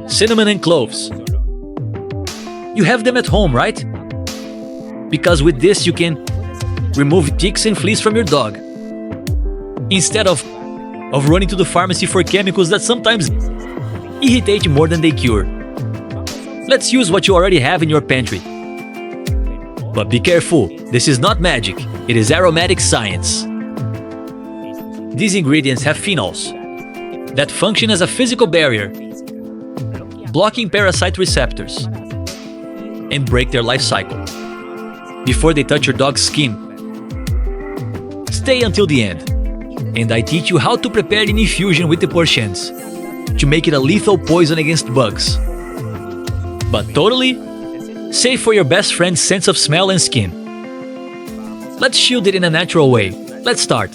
cinnamon and cloves. You have them at home, right? Because with this you can remove ticks and fleas from your dog, instead of running to the pharmacy for chemicals that sometimes irritate you more than they cure. Let's use what you already have in your pantry. But be careful, this is not magic, it is aromatic science. These ingredients have phenols that function as a physical barrier, blocking parasite receptors and break their life cycle before they touch your dog's skin. Stay until the end, and I teach you how to prepare an infusion with the portions to make it a lethal poison against bugs, but totally safe for your best friend's sense of smell and skin. Let's shield it in a natural way. Let's start.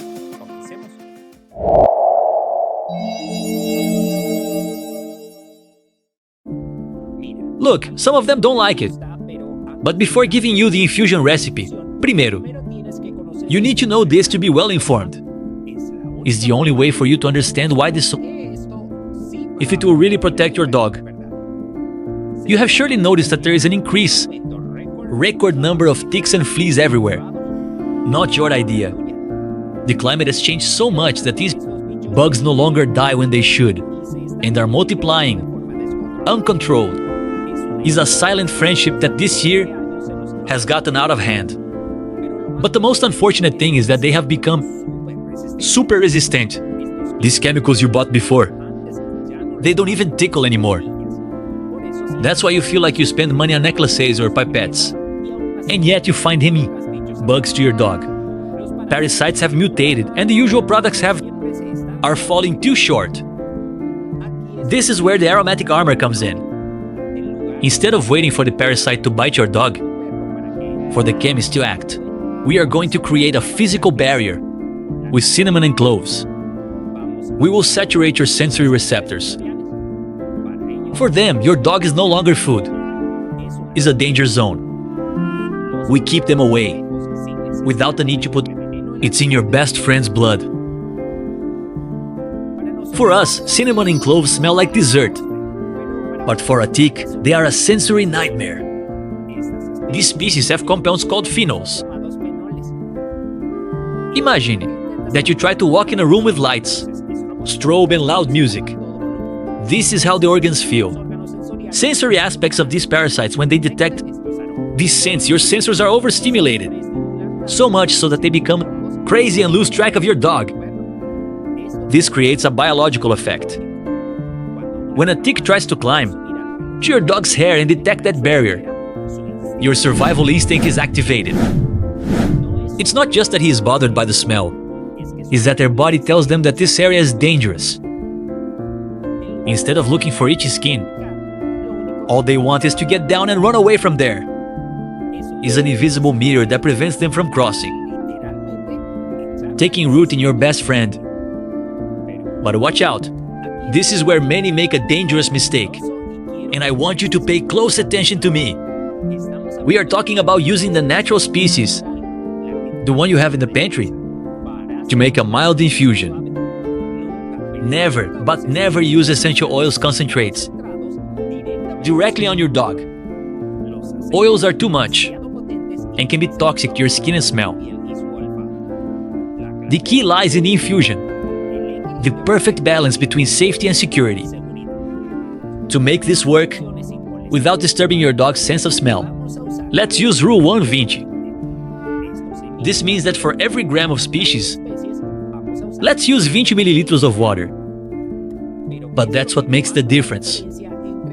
Look, some of them don't like it. But before giving you the infusion recipe, primero, you need to know this to be well informed. It's the only way for you to understand why this, if it will really protect your dog. You have surely noticed that there is an increase, record number of ticks and fleas everywhere. Not your idea. The climate has changed so much that these bugs no longer die when they should, and are multiplying, uncontrolled. It's a silent friendship that this year has gotten out of hand. But the most unfortunate thing is that they have become super resistant. These chemicals you bought before, they don't even tickle anymore. That's why you feel like you spend money on necklaces or pipettes, and yet you find hemming bugs to your dog. Parasites have mutated, and the usual products are falling too short. This is where the aromatic armor comes in. Instead of waiting for the parasite to bite your dog, for the chemist to act, we are going to create a physical barrier with cinnamon and cloves. We will saturate your sensory receptors. For them, your dog is no longer food. It's a danger zone. We keep them away, without the need to put it's in your best friend's blood. For us, cinnamon and cloves smell like dessert. But for a tick, they are a sensory nightmare. These species have compounds called phenols. Imagine that you try to walk in a room with lights, strobe and loud music. This is how the organs feel. Sensory aspects of these parasites, when they detect these scents, your sensors are overstimulated. So much so that they become crazy and lose track of your dog. This creates a biological effect. When a tick tries to climb to your dog's hair and detect that barrier, your survival instinct is activated. It's not just that he is bothered by the smell, it's that their body tells them that this area is dangerous. Instead of looking for itchy skin, all they want is to get down and run away from there. It's an invisible meteor that prevents them from crossing, taking root in your best friend. But watch out. This is where many make a dangerous mistake, and I want you to pay close attention to me. We are talking about using the natural species, the one you have in the pantry, to make a mild infusion. Never, but never use essential oils concentrates directly on your dog. Oils are too much and can be toxic to your skin and smell. The key lies in the infusion, the perfect balance between safety and security. To make this work without disturbing your dog's sense of smell, let's use Rule 120. This means that for every gram of species, let's use 20 milliliters of water. But that's what makes the difference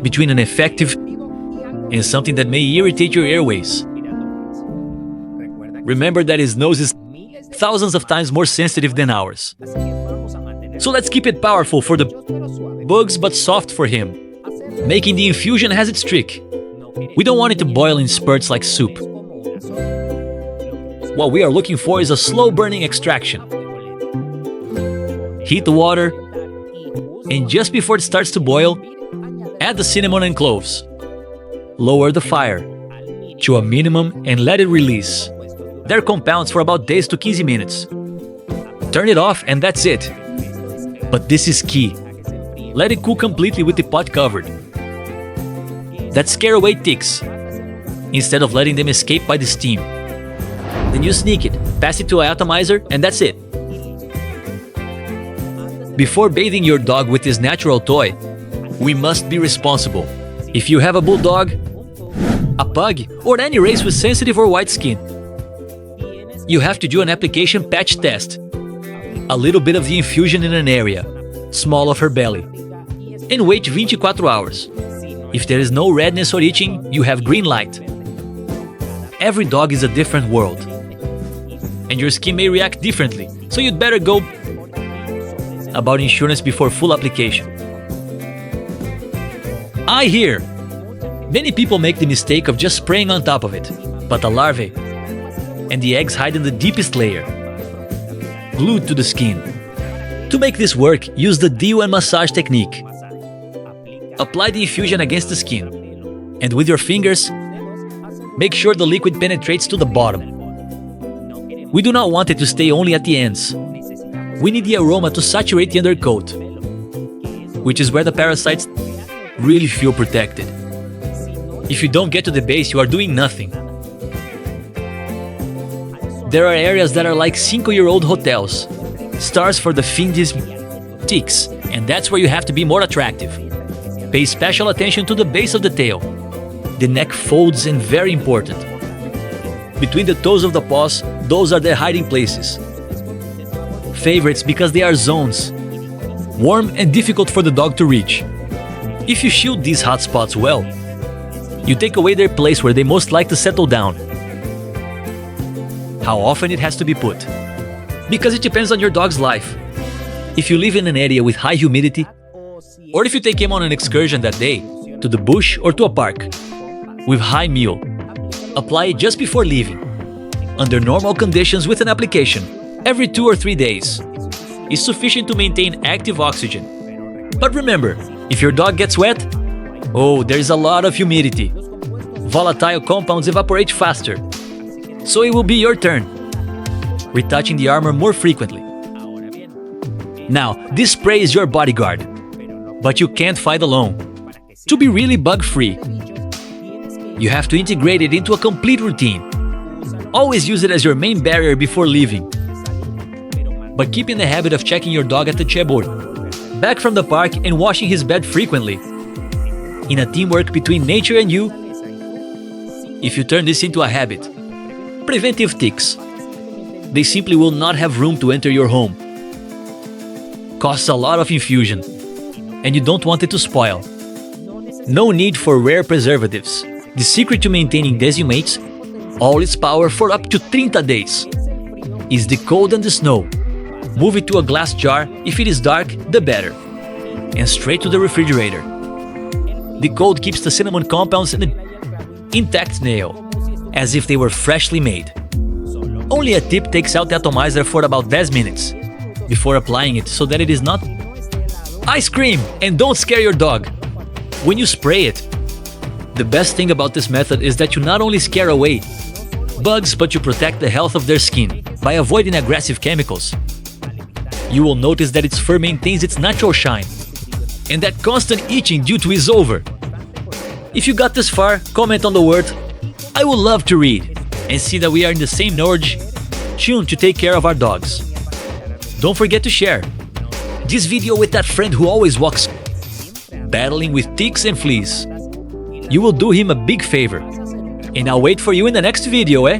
between an effective and something that may irritate your airways. Remember that his nose is thousands of times more sensitive than ours. So let's keep it powerful for the bugs but soft for him. Making the infusion has its trick. We don't want it to boil in spurts like soup. What we are looking for is a slow burning extraction. Heat the water, and just before it starts to boil, add the cinnamon and cloves. Lower the fire to a minimum and let it release their compounds for about 10 to 15 minutes. Turn it off and that's it. But this is key. Let it cool completely with the pot covered. That scare away ticks, instead of letting them escape by the steam. Then you sneak it, pass it to an atomizer, and that's it. Before bathing your dog with this natural toy, we must be responsible. If you have a bulldog, a pug, or any race with sensitive or white skin, you have to do an application patch test. A little bit of the infusion in an area, small of her belly, and wait 24 hours. If there is no redness or itching, you have green light. Every dog is a different world, and your skin may react differently, so you'd better go about insurance before full application. I hear many people make the mistake of just spraying on top of it, but the larvae and the eggs hide in the deepest layer, glued to the skin. To make this work, use the dew and massage technique. Apply the infusion against the skin, and with your fingers, make sure the liquid penetrates to the bottom. We do not want it to stay only at the ends. We need the aroma to saturate the undercoat, which is where the parasites really feel protected. If you don't get to the base, you are doing nothing. There are areas that are like 5-year-old hotels, stars for the fiendish ticks, and that's where you have to be more attractive. Pay special attention to the base of the tail. The neck folds and very important. Between the toes of the paws, those are their hiding places. Favorites because they are zones, warm and difficult for the dog to reach. If you shield these hot spots well, you take away their place where they most like to settle down. How often it has to be put? Because it depends on your dog's life. If you live in an area with high humidity, or if you take him on an excursion that day, to the bush or to a park, with high meal, apply it just before leaving. Under normal conditions with an application, every 2 or 3 days, is sufficient to maintain active oxygen. But remember, if your dog gets wet, oh, there is a lot of humidity. Volatile compounds evaporate faster. So it will be your turn, retouching the armor more frequently. Now, this spray is your bodyguard, but you can't fight alone. To be really bug-free, you have to integrate it into a complete routine. Always use it as your main barrier before leaving. But keep in the habit of checking your dog at the chebur, back from the park, and washing his bed frequently. In a teamwork between nature and you, if you turn this into a habit, preventive ticks, they simply will not have room to enter your home. Costs a lot of infusion, and you don't want it to spoil. No need for rare preservatives. The secret to maintaining desumates all its power for up to 30 days is the cold and the snow. Move it to a glass jar. If it is dark, the better. And straight to the refrigerator. The cold keeps the cinnamon compounds in an intact nail, as if they were freshly made. Only a tip takes out the atomizer for about 10 minutes before applying it so that it is not ice cream. And don't scare your dog when you spray it. The best thing about this method is that you not only scare away bugs, but you protect the health of their skin by avoiding aggressive chemicals. You will notice that its fur maintains its natural shine, and that constant itching due to is over. If you got this far, comment on the word I would love to read, and see that we are in the same urge, tuned to take care of our dogs. Don't forget to share this video with that friend who always walks battling with ticks and fleas. You will do him a big favor. And I'll wait for you in the next video, eh?